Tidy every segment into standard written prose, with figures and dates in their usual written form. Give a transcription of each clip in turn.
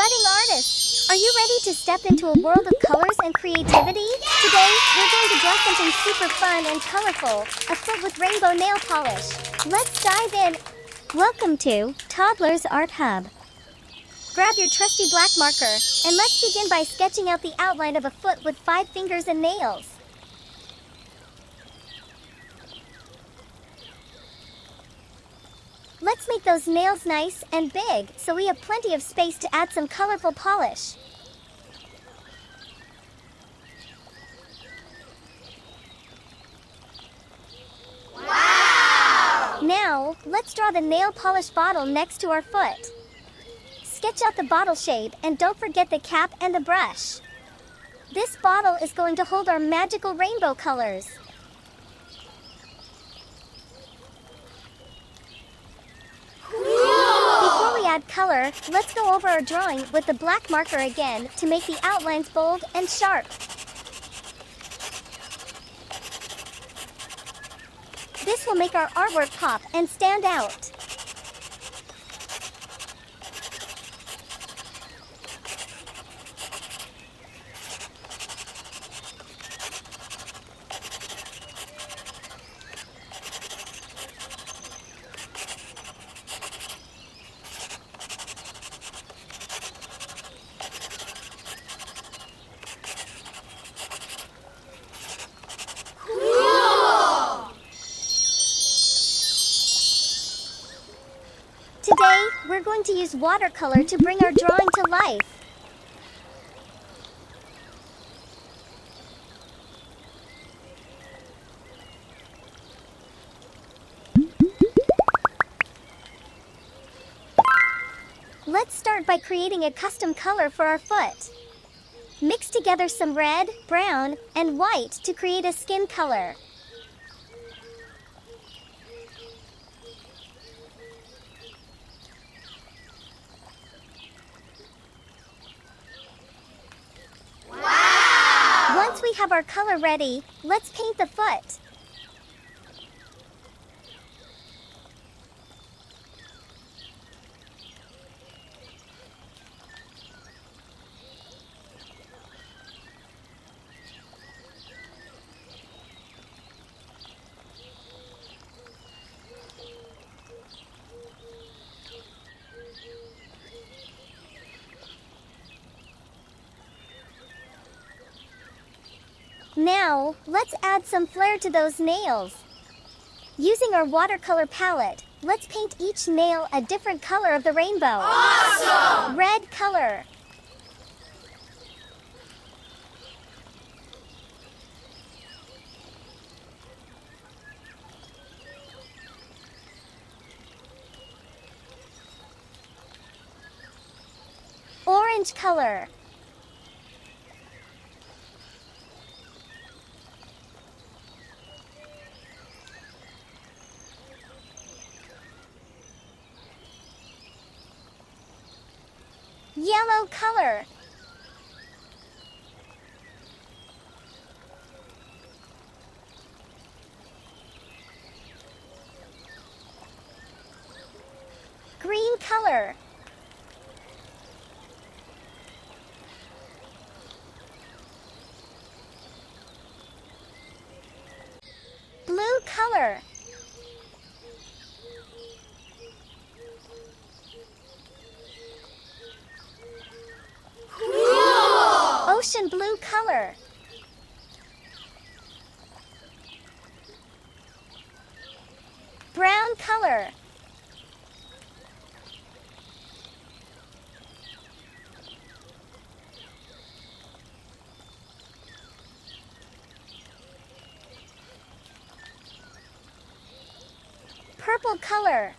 budding artists! Are you ready to step into a world of colors and creativity? Today, we're going to draw something super fun and colorful, a foot with rainbow nail polish. Let's dive in. Welcome to Toddlers Art Hub. Grab your trusty black marker, and let's begin by sketching out the outline of a foot with 5 fingers and nails. Let's make those nails nice and big so we have plenty of space to add some colorful polish. Wow! Now, let's draw the nail polish bottle next to our foot. Sketch out the bottle shape and don't forget the cap and the brush. This bottle is going to hold our magical rainbow colors. Before we add color, let's go over our drawing with the black marker again to make the outlines bold and sharp. This will make our artwork pop and stand out. Today, we're going to use watercolor to bring our drawing to life. Let's start by creating a custom color for our foot. Mix together some red, brown, and white to create a skin color. Once we have our color ready, let's paint the foot. Now, let's add some flair to those nails. Using our watercolor palette, let's paint each nail a different color of the rainbow. Awesome! Red color. Orange color. Yellow color. Green color. Blue color. Ocean blue color. Brown color. Purple color.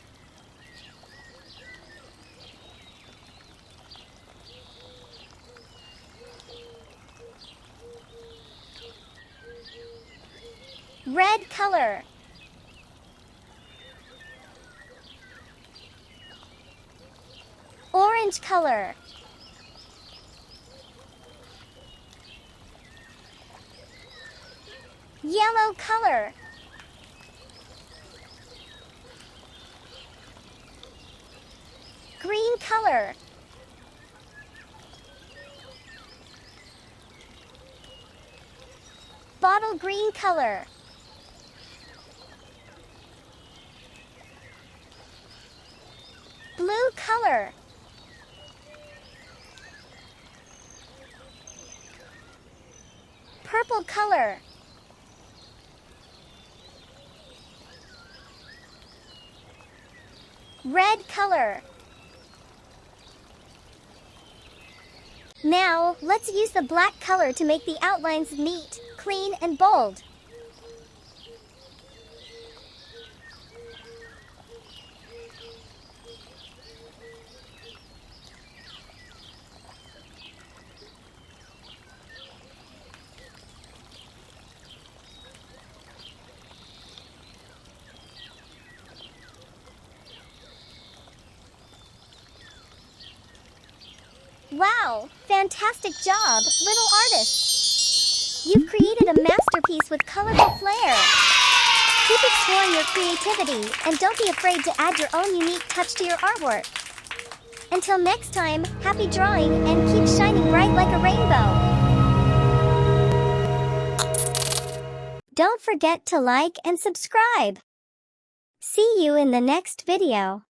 Red color. Orange color. Yellow color. Green color. Bottle green color. Blue color. Purple color. Red color. Now, let's use the black color to make the outlines neat, clean, and bold. Wow! Fantastic job, little artists! You've created a masterpiece with colorful flair. Keep exploring your creativity, and don't be afraid to add your own unique touch to your artwork. Until next time, happy drawing and keep shining bright like a rainbow. Don't forget to like and subscribe. See you in the next video.